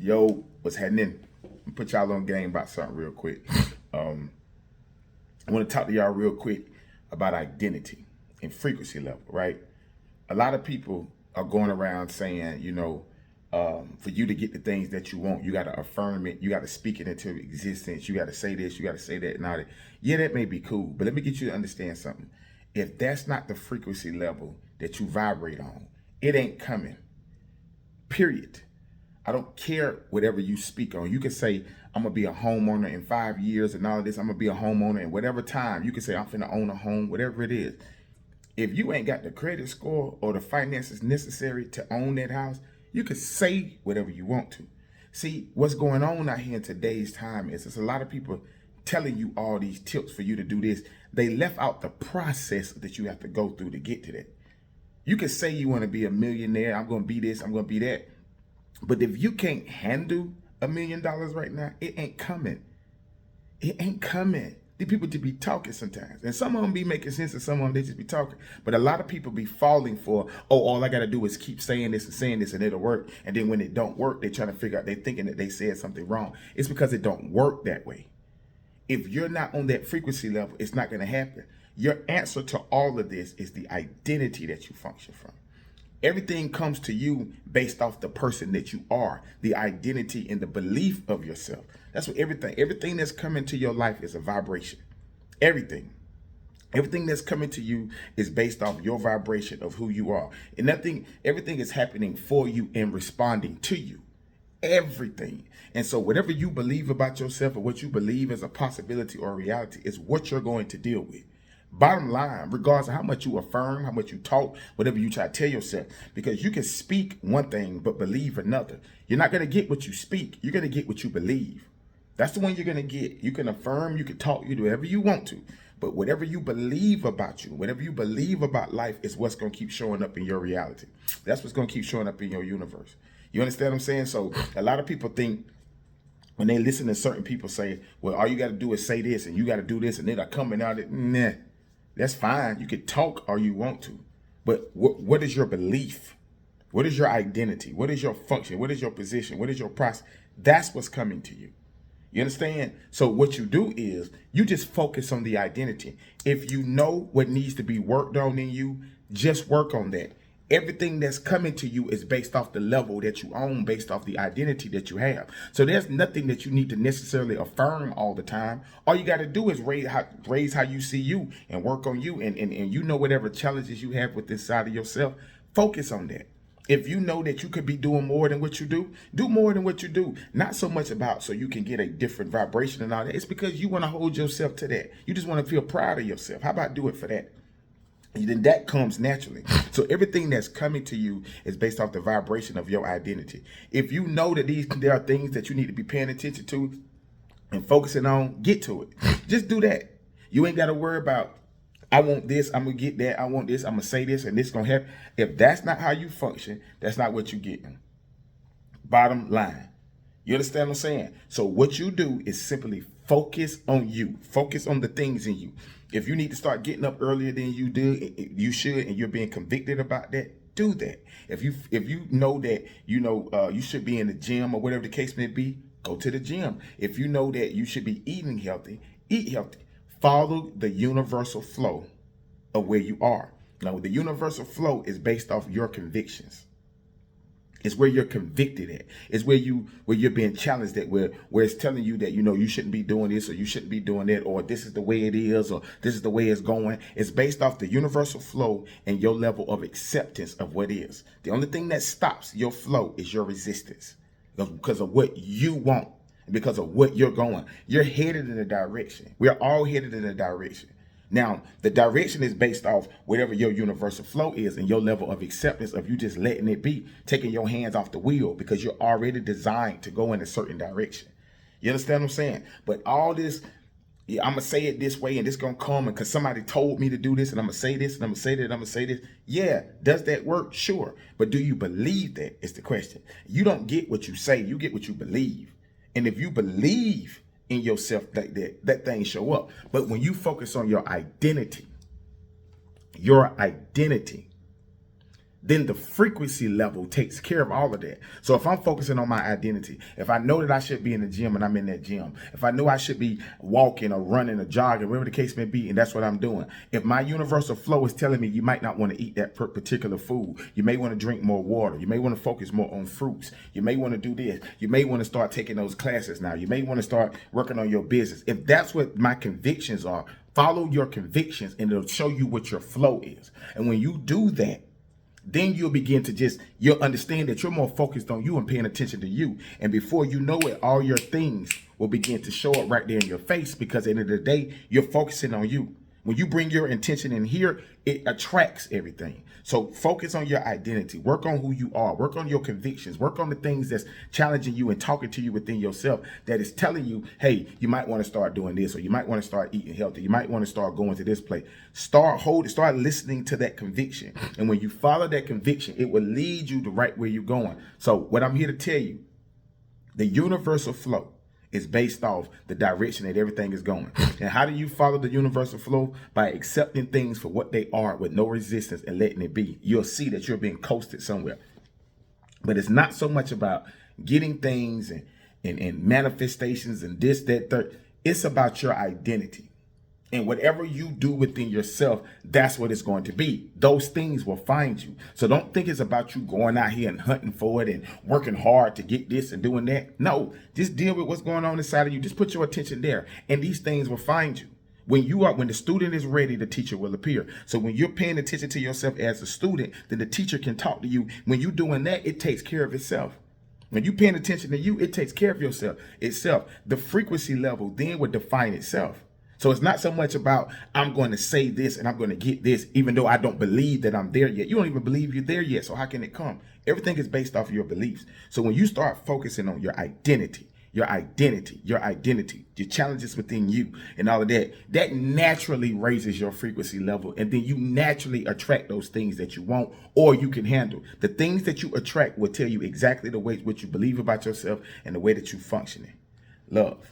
Yo, what's happening? Put y'all on game about something real quick. I want to talk to y'all real quick about identity and frequency level, right? A lot of people are going around saying, for you to get the things that you want, you got to affirm it, you got to speak it into existence, you got to say this, you got to say that, and all that. Yeah, that may be cool, but let me get you to understand something. If that's not the frequency level that you vibrate on, it ain't coming. Period. I don't care whatever you speak on. You can say, I'm going to be a homeowner in 5 years and all of this. I'm going to be a homeowner in whatever time. You can say, I'm finna own a home, whatever it is. If you ain't got the credit score or the finances necessary to own that house, you can say whatever you want to. See, what's going on out here in today's time is there's a lot of people telling you all these tips for you to do this. They left out the process that you have to go through to get to that. You can say you want to be a millionaire. I'm going to be this. I'm going to be that. But if you can't handle $1 million right now, it ain't coming. It ain't coming. These people just be talking sometimes. And some of them be making sense and some of them they just be talking. But a lot of people be falling for, all I got to do is keep saying this and it'll work. And then when it don't work, they trying to figure out, they thinking that they said something wrong. It's because it don't work that way. If you're not on that frequency level, it's not going to happen. Your answer to all of this is the identity that you function from. Everything comes to you based off the person that you are, the identity and the belief of yourself. That's what everything that's coming to your life is a vibration. Everything that's coming to you is based off your vibration of who you are. And everything is happening for you and responding to you. Everything. And so whatever you believe about yourself or what you believe as a possibility or a reality is what you're going to deal with. Bottom line, regardless of how much you affirm, how much you talk, whatever you try to tell yourself, because you can speak one thing but believe another. You're not going to get what you speak. You're going to get what you believe. That's the one you're going to get. You can affirm, you can talk, you do whatever you want to. But whatever you believe about you, whatever you believe about life is what's going to keep showing up in your reality. That's what's going to keep showing up in your universe. You understand what I'm saying? So a lot of people think, when they listen to certain people say, well, all you got to do is say this and you got to do this and then I come and out. Nah. That's fine. You can talk all you want to. But what is your belief? What is your identity? What is your function? What is your position? What is your process? That's what's coming to you. You understand? So what you do is you just focus on the identity. If you know what needs to be worked on in you, just work on that. Everything that's coming to you is based off the level that you own, based off the identity that you have. So there's nothing that you need to necessarily affirm all the time. All you got to do is raise how you see you and work on you. And you know whatever challenges you have with this side of yourself, focus on that. If you know that you could be doing more than what you do more than what you do. Not so much about so you can get a different vibration and all that. It's because you want to hold yourself to that. You just want to feel proud of yourself. How about do it for that? And then that comes naturally. So everything that's coming to you is based off the vibration of your identity. If you know that there are things that you need to be paying attention to and focusing on, get to it. Just do that. You ain't got to worry about, I want this, I'm going to get that, I want this, I'm going to say this, and this going to happen. If that's not how you function, that's not what you're getting. Bottom line. You understand what I'm saying? So what you do is simply focus on you. Focus on the things in you. If you need to start getting up earlier than you do, you should, and you're being convicted about that, do that. If you know that you should be in the gym or whatever the case may be, go to the gym. If you know that you should be eating healthy, eat healthy. Follow the universal flow of where you are. Now, the universal flow is based off your convictions. It's where you're convicted at. It's where you're being challenged at, where it's telling you that, you shouldn't be doing this or you shouldn't be doing that, or this is the way it is, or this is the way it's going. It's based off the universal flow and your level of acceptance of what is. The only thing that stops your flow is your resistance because of what you want, because of what you're going. You're headed in a direction. We're all headed in a direction. Now, the direction is based off whatever your universal flow is and your level of acceptance of you just letting it be, taking your hands off the wheel because you're already designed to go in a certain direction. You understand what I'm saying? But all this, I'm going to say it this way and this going to come and because somebody told me to do this and I'm going to say this and I'm going to say that and I'm going to say this. Yeah, does that work? Sure. But do you believe that is the question. You don't get what you say. You get what you believe. And if you believe in yourself, that thing show up. But when you focus on your identity, then the frequency level takes care of all of that. So if I'm focusing on my identity, if I know that I should be in the gym and I'm in that gym, if I know I should be walking or running or jogging, whatever the case may be, and that's what I'm doing. If my universal flow is telling me you might not want to eat that particular food, you may want to drink more water, you may want to focus more on fruits, you may want to do this, you may want to start taking those classes now, you may want to start working on your business. If that's what my convictions are, follow your convictions and it'll show you what your flow is. And when you do that, then you'll begin to you'll understand that you're more focused on you and paying attention to you. And before you know it, all your things will begin to show up right there in your face, because at the end of the day, you're focusing on you. When you bring your intention in here, it attracts everything. So focus on your identity. Work on who you are. Work on your convictions. Work on the things that's challenging you and talking to you within yourself that is telling you, hey, you might want to start doing this, or you might want to start eating healthy. You might want to start going to this place. Start listening to that conviction. And when you follow that conviction, it will lead you to right where you're going. So what I'm here to tell you, the universal flow is based off the direction that everything is going. And how do you follow the universal flow? By accepting things for what they are with no resistance and letting it be. You'll see that you're being coasted somewhere. But it's not so much about getting things and manifestations and this, that, third. It's about your identity. And whatever you do within yourself, that's what it's going to be. Those things will find you. So don't think it's about you going out here and hunting for it and working hard to get this and doing that. No, just deal with what's going on inside of you. Just put your attention there, and these things will find you. When the student is ready, the teacher will appear. So when you're paying attention to yourself as a student, then the teacher can talk to you. When you're doing that, it takes care of itself. When you're paying attention to you, it takes care of yourself itself. The frequency level then will define itself. So it's not so much about I'm going to say this and I'm going to get this, even though I don't believe that I'm there yet. You don't even believe you're there yet. So how can it come? Everything is based off of your beliefs. So when you start focusing on your identity, your challenges within you and all of that, that naturally raises your frequency level. And then you naturally attract those things that you want or you can handle. The things that you attract will tell you exactly the way what you believe about yourself and the way that you function. Love.